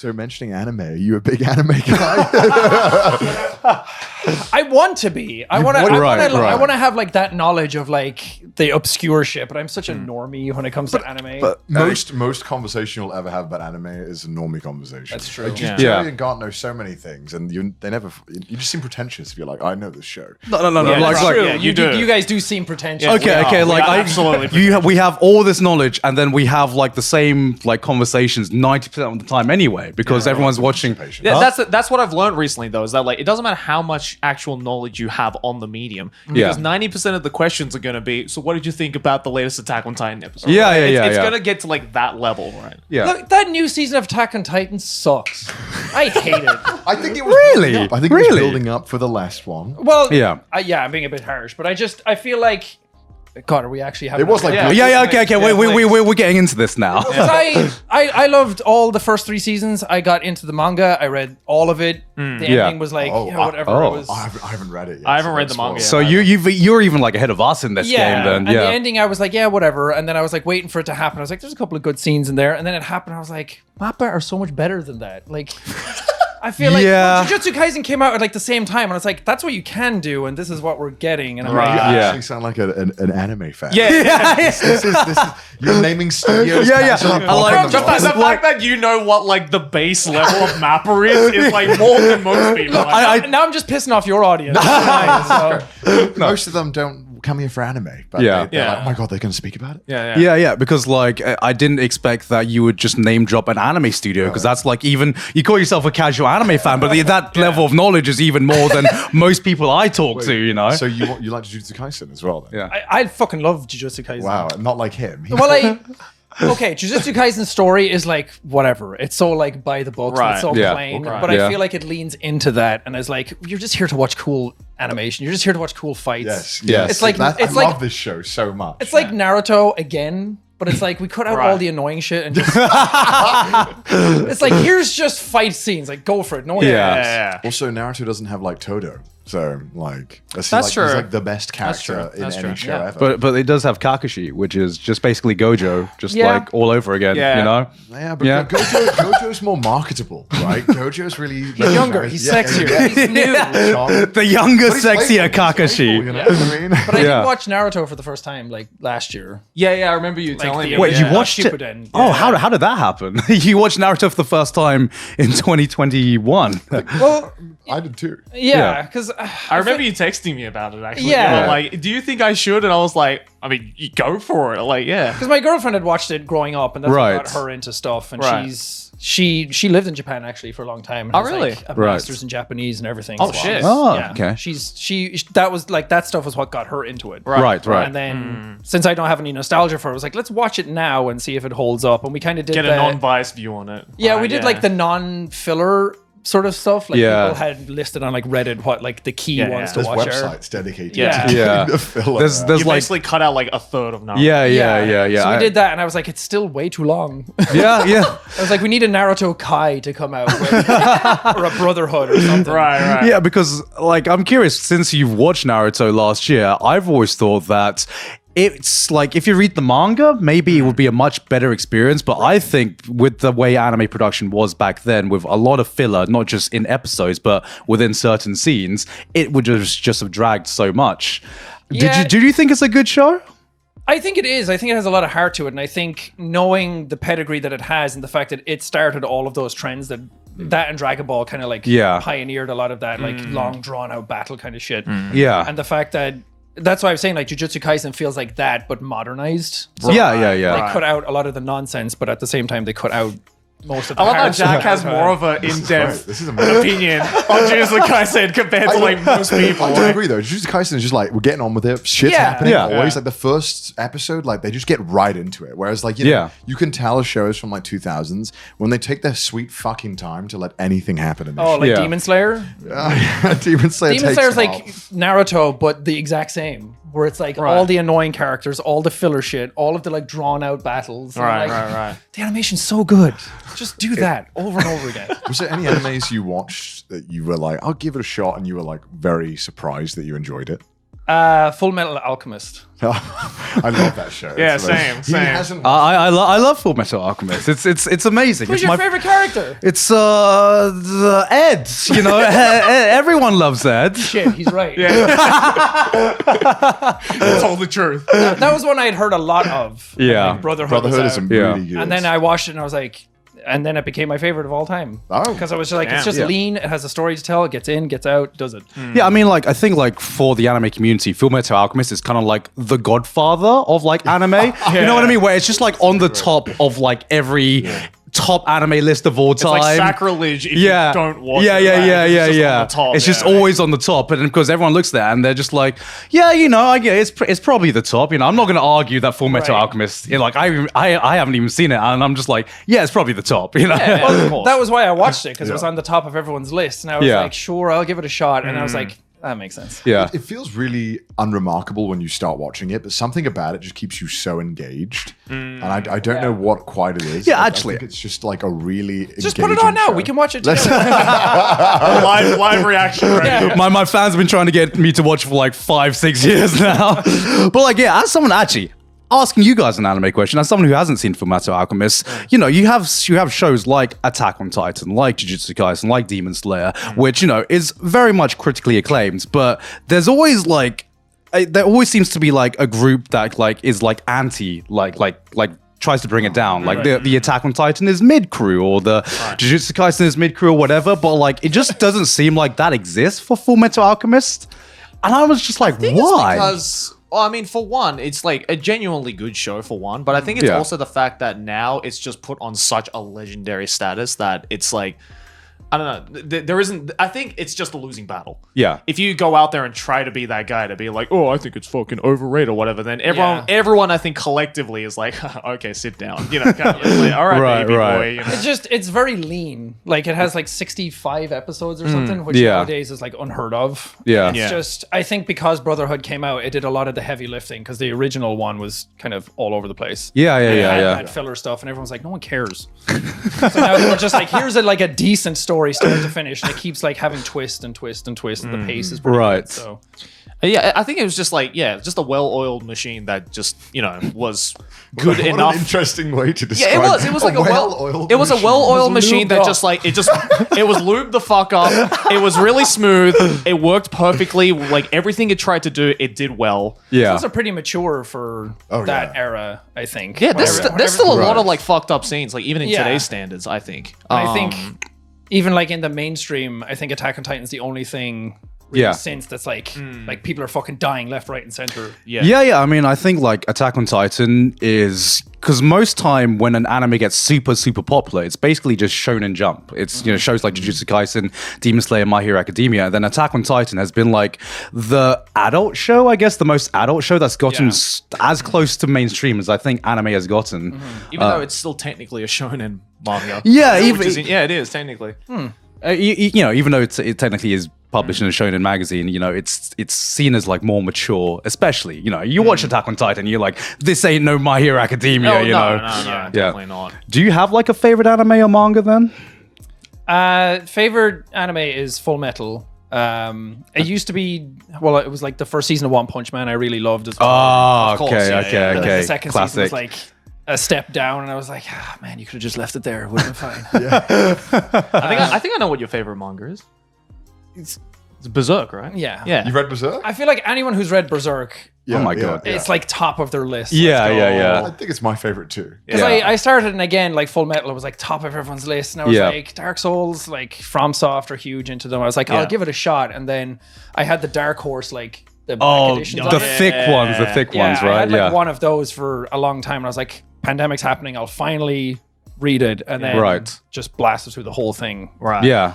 So mentioning anime, are you a big anime guy? I want to be. I want to have like that knowledge of like the obscure shit, but I'm such a normie when it comes to anime. But most conversation you'll ever have about anime is a normie conversation. That's true. Like, Jerry and Garnt know so many things, and you just seem pretentious if you're like, I know this show. No. Yeah, you guys do seem pretentious. Okay. Absolutely. We have all this knowledge, and then we have like the same like conversations 90% of the time anyway, because everyone's watching. Yeah, that's what I've learned recently though, is that like it doesn't matter how much actual knowledge you have on the medium, because 90% of the questions are going to be, so what did you think about the latest Attack on Titan episode? It's going to get to like that level, right? Yeah. Look, that new season of Attack on Titan sucks. I hate it. I think it was Really? building up. I think it was building up for the last one. Well, I'm being a bit harsh, but I feel like, God, are we actually having? It was like Okay. We're getting into this now. I loved all the first 3 seasons. I got into the manga. I read all of it. The ending was like whatever it was. I haven't read it yet. I haven't read the manga yet. So you're even like ahead of us in this game then. And the ending, I was like, whatever. And then I was like waiting for it to happen. I was like, there's a couple of good scenes in there. And then it happened. I was like, Mappa are so much better than that. Like. I feel like Jujutsu Kaisen came out at like the same time, and it's like that's what you can do, and this is what we're getting. And I'm like, You actually sound like an anime fan. This is you're naming studios. I like the fact that you know what like the base level of Mappa is like more than most people. Now I'm just pissing off your audience. Most of them don't come here for anime, but they're like, oh my god, they're going to speak about it. Yeah, because like I didn't expect that you would just name drop an anime studio, because that's like, even you call yourself a casual anime fan, but that level of knowledge is even more than most people I talk to, you know. So you like Jujutsu Kaisen as well then? Yeah. I fucking love Jujutsu Kaisen. Wow, not like him. Okay, Jujutsu Kaisen's story is like whatever. It's so like by the books, it's so plain. But I feel like it leans into that, and it's like you're just here to watch cool animation. You're just here to watch cool fights. Yes. It's like I love this show so much. It's like Naruto again. But it's like we cut out all the annoying shit and just it's like here's just fight scenes. Like go for it. No one cares. Also, Naruto doesn't have like Todo, so like that's true. He's like the best character in any show ever. But it does have Kakashi, which is just basically Gojo, just like all over again. You know? Yeah, but Gojo's more marketable, right? Gojo's really he's younger. He's sexier. He's new. The younger, sexier Kakashi. You know what I mean? But I did watch Naruto for the first time like last year. Yeah, I remember you telling me. Wait, you watched it? Oh, how did that happen? You watched Naruto for the first time in 2021. Well, I did too. Yeah, because I remember you texting me about it actually. Yeah. Like, do you think I should? And I was like, I mean, you go for it. Like, yeah. Because my girlfriend had watched it growing up, and that's what got her into stuff. And she lived in Japan actually for a long time. And has, really? Like, a master's in Japanese and everything. Oh shit. Oh, okay. That was like that stuff was what got her into it. Right. And then since I don't have any nostalgia for it, I was like, let's watch it now and see if it holds up. And we kind of did a non-biased view on it. Yeah, we did like the non-filler sort of stuff. Like people had listed on like Reddit what like the key ones to watch. There's websites dedicated to the filler. There's you like basically cut out like a third of Naruto. Yeah. So we did that, and I was like, it's still way too long. Yeah. I was like, we need a Naruto Kai to come out with, or a Brotherhood or something. Right. Yeah, because like I'm curious, since you've watched Naruto last year, I've always thought that it's like if you read the manga, maybe it would be a much better experience. But I think with the way anime production was back then, with a lot of filler, not just in episodes, but within certain scenes, it would just have dragged so much. Yeah. Did you think it's a good show? I think it is. I think it has a lot of heart to it. And I think knowing the pedigree that it has and the fact that it started all of those trends that and Dragon Ball kind of like pioneered a lot of that like long drawn out battle kind of shit. Yeah. And the fact that that's why I was saying like Jujutsu Kaisen feels like that, but modernized. So yeah. They cut out a lot of the nonsense, but at the same time, they cut out most of the I love how Jack has more of an in-depth opinion on Jujutsu Kaisen compared to like most people. I do agree though. Jujutsu Kaisen is just like we're getting on with it. Shit's happening always. Like the first episode, like they just get right into it. Whereas like you know, you can tell shows from like 2000s when they take their sweet fucking time to let anything happen in this. Oh, like Demon Slayer. Demon Slayer. Demon Slayer's like Naruto, but the exact same. Where it's like all the annoying characters, all the filler shit, all of the like drawn out battles. Right. The animation's so good. Just do that over and over again. Was there any animes you watched that you were like, I'll give it a shot, and you were like very surprised that you enjoyed it? Full Metal Alchemist. I love that show. Yeah, It's same. I love Full Metal Alchemist. It's amazing. Who's It's your favorite character? It's Ed. You know, everyone loves Ed. Shit, he's right. Told the truth. That was one I had heard a lot of. Yeah. Like Brotherhood Brotherhood was is out. really good. And then I watched it and I was like, and then it became my favorite of all time. Oh. Because I was just like, it's Damn. just lean. It has a story to tell. It gets in, gets out, does it. Yeah, I mean, like, I think, like, for the anime community, Full Metal Alchemist is kind of like the godfather of, like, anime. You know what I mean? Where it's just, like, on the top of, like, every top anime list of all time. It's like sacrilege if you don't watch it. It's just always on the top. And because everyone looks there and they're just like, yeah, you know, I get it's probably the top. You know, I'm not going to argue that Full Metal Alchemist, you know, like, I haven't even seen it. And I'm just like, yeah, it's probably the top, you know? Well, that was why I watched it, because it was on the top of everyone's list. And I was like, sure, I'll give it a shot. And I was like, that makes sense. Yeah. It feels really unremarkable when you start watching it, but something about it just keeps you so engaged. And I don't know what quite it is. Yeah, I actually. think it's just like a really Just put it on now. show. We can watch it together. live reaction. Right? My fans have been trying to get me to watch for like 5-6 years now. But like, yeah, as someone actually asking you guys an anime question, as someone who hasn't seen Fullmetal Alchemist, you know, you have shows like Attack on Titan, like Jujutsu Kaisen, like Demon Slayer, which, you know, is very much critically acclaimed, but there's always like there always seems to be like a group that like is like anti like tries to bring it down. Like the Attack on Titan is mid crew, or the Jujutsu Kaisen is mid crew, or whatever. But like, it just doesn't seem like that exists for Fullmetal Alchemist. And I was just like, why? Because, well, I mean, for one, it's like a genuinely good show for one, but I think it's also the fact that now it's just put on such a legendary status that it's like, I don't know. There isn't. I think it's just a losing battle. Yeah. If you go out there and try to be that guy to be like, oh, I think it's fucking overrated or whatever, then everyone I think collectively is like, okay, sit down. You know, kind of like, all right, baby boy. You know? It's very lean. Like, it has like 65 episodes or something, which nowadays is like unheard of. Yeah. It's just, I think because Brotherhood came out, it did a lot of the heavy lifting, because the original one was kind of all over the place. Yeah. Had filler stuff, and everyone's like, no one cares. So now we're just like, here's a decent story start to finish, and it keeps like having twist and twist and twist, and the pace is pretty good, so yeah, I think it was just like, just a well-oiled machine that just, you know, was good what enough. An interesting way to describe. Yeah, it was like a well-oiled machine that just like it was lubed the fuck up. It was really smooth. It worked perfectly. Like everything it tried to do, it did well. Yeah. It's also pretty mature for that era, I think. Yeah, there's still a lot of like fucked up scenes, like even in today's standards, I think. I think even like in the mainstream, I think Attack on Titan's the only thing since that's like people are fucking dying left, right, and center. Yeah. I mean, I think like Attack on Titan is, because most time when an anime gets super popular, it's basically just Shonen Jump. It's you know, shows like Jujutsu Kaisen, Demon Slayer, My Hero Academia. And then Attack on Titan has been like the adult show, I guess, the most adult show that's gotten as close to mainstream as I think anime has gotten. Even though it's still technically a shonen manga. Yeah, it is technically. You know, even though it technically is published in a shonen magazine, you know, it's seen as like more mature, especially, you know, you watch Attack on Titan, you're like, this ain't no My Hero Academia, you know. No, definitely not. Do you have like a favorite anime or manga then? Favorite anime is Full Metal. It used to be, well, it was like the first season of One Punch Man I really loved as well. Oh, Of course, okay. The second Classic. season was like a step down, and I was like, man, you could have just left it there. It would have been fine. I think I know what your favorite manga is. It's Berserk, right? Yeah. You've read Berserk? I feel like anyone who's read Berserk, Yeah, Oh my God. it's like top of their list. Yeah. I think it's my favorite too. Because I started, and again, like Full Metal was like top of everyone's list, and I was like, Dark Souls, like FromSoft are huge into them. I was like, I'll give it a shot, and then I had the Dark Horse, like the black editions of the it. thick ones, I right? had like one of those for a long time, and I was like, pandemic's happening, I'll finally read it, and then just blasted through the whole thing. Right. Yeah.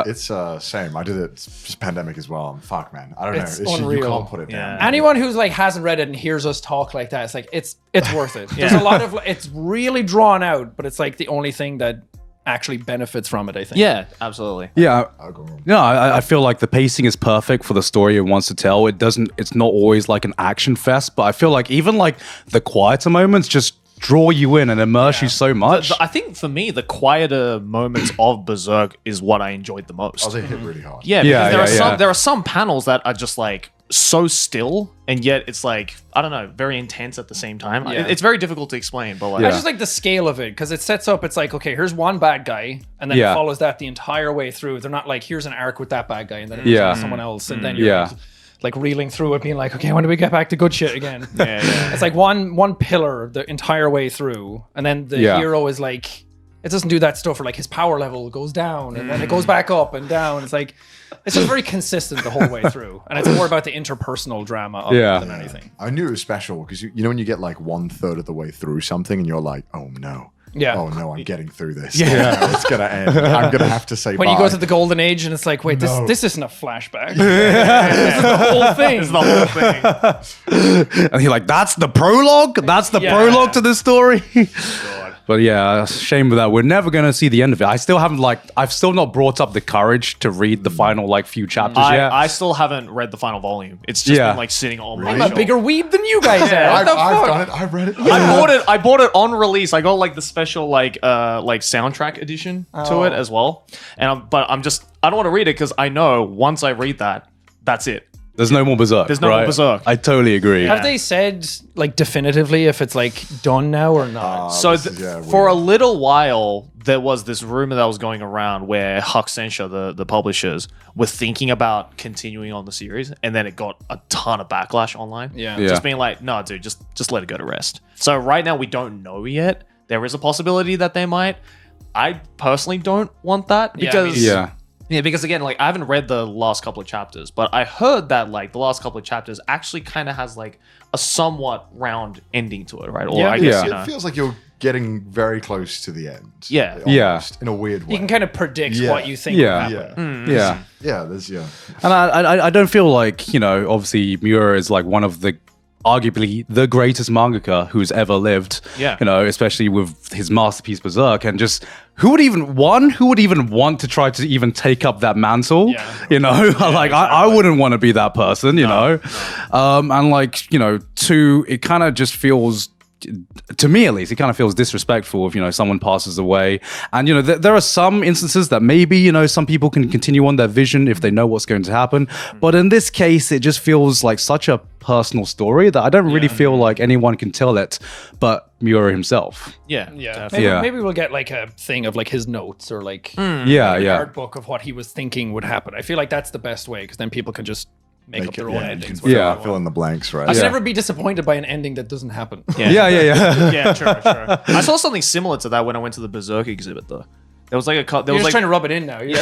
It's same. I did it just pandemic as well. And fuck, man, I don't know. It's You unreal. can't put it down. Anyone who's like hasn't read it and hears us talk like that, it's like it's worth it. There's a lot of it's really drawn out, but it's like the only thing that actually benefits from it, I think. Yeah, absolutely. Yeah. I'll go wrong. No, I feel like the pacing is perfect for the story it wants to tell. It's not always like an action fest, but I feel like even like the quieter moments just draw you in and immerse you so much. I think for me, the quieter moments of Berserk is what I enjoyed the most. They hit really hard. Yeah, because there are some panels that are just like so still, and yet it's like, I don't know, very intense at the same time. Yeah. It's very difficult to explain, but like, I just like the scale of it because it sets up. It's like, okay, here's one bad guy, and then it follows that the entire way through. They're not like, here's an arc with that bad guy, and then it's someone else, and then you're like reeling through it, being like, okay, when do we get back to good shit again? It's like one pillar the entire way through, and then the hero is like, it doesn't do that stuff where like his power level goes down and then it goes back up and down. It's like, it's just very consistent the whole way through, and it's more about the interpersonal drama of it than anything. I knew it was special because you know when you get like 1/3 of the way through something and you're like, oh no. Yeah. Oh no, I'm getting through this. Yeah. Oh, no, it's gonna end. I'm gonna have to say when bye. you go to the golden age and it's like, wait, this isn't a flashback. This is the whole thing. it's the whole thing. And you're like, that's the prologue? That's the prologue to this story? But yeah, shame with that. We're never going to see the end of it. I've still not brought up the courage to read the final few chapters yet. I still haven't read the final volume. It's just been like sitting on my I'm shelf. a bigger weeb than you guys are. I've done it. I read it. I bought it on release. I got like the special like soundtrack edition to it as well. And I don't want to read it because I know once I read that, that's it. There's no more Berserk. There's no more Berserk. I totally agree. Have they said like definitively if it's like done now or not? So for a little while, there was this rumor that was going around where Hakusensha, the publishers, were thinking about continuing on the series, and then it got a ton of backlash online. Yeah. Just being like, no, dude, just let it go to rest. So right now we don't know yet. There is a possibility that they might. I personally don't want that because because again, like I haven't read the last couple of chapters, but I heard that like the last couple of chapters actually kind of has like a somewhat round ending to it, right? Or I guess It feels like you're getting very close to the end. Yeah. Almost, in a weird way. You can kind of predict what you think will happen. And I don't feel like, obviously Miura is like one of the arguably the greatest mangaka who's ever lived. Yeah. Especially with his masterpiece Berserk, and just who would even want to try to even take up that mantle? Yeah. I wouldn't want to be that person, know. And like, two, it kind of just feels, to me at least, it kind of feels disrespectful if someone passes away. And there are some instances that maybe some people can continue on their vision if they know what's going to happen, but in this case it just feels like such a personal story that I don't really feel like anyone can tell it but Miura himself. Maybe we'll get like a thing of like his notes or like an art book of what he was thinking would happen. I feel like that's the best way because then people can just make up their own endings. Fill in the blanks, right? I'd never be disappointed by an ending that doesn't happen. Yeah, sure. I saw something similar to that when I went to the Berserk exhibit, though. There was like a You're just trying to rub it in now. He's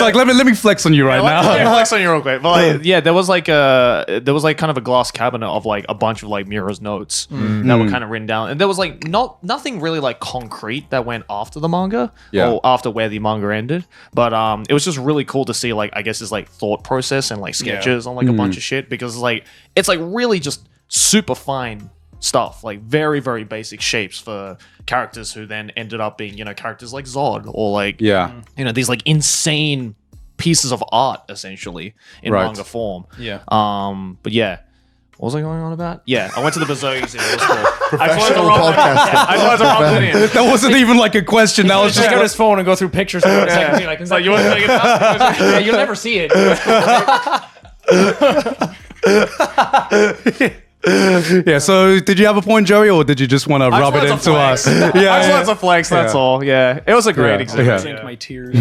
like, let me flex on you right now. Flex on you real quick. But there was like kind of a glass cabinet of like a bunch of like Miura's notes that were kind of written down, and there was like nothing really like concrete that went after the manga or after where the manga ended. But it was just really cool to see like I guess his like thought process and like sketches on like a bunch of shit because it's like really just super fine stuff, like very, very basic shapes for characters who then ended up being, characters like Zod or like, these like insane pieces of art essentially in manga form. But yeah. What was I going on about? Yeah, I went to the Berserk exhibit. It was cool. Professional podcast. That wasn't even like a question. That was just get his phone and go through pictures for a second. Be like, you want to get that? Yeah, you'll never see it. Yeah, so did you have a point, Joey, or did you just want to rub it into us? I just wanted to flex, that's all. Yeah, it was a great exhibit. Drink my tears.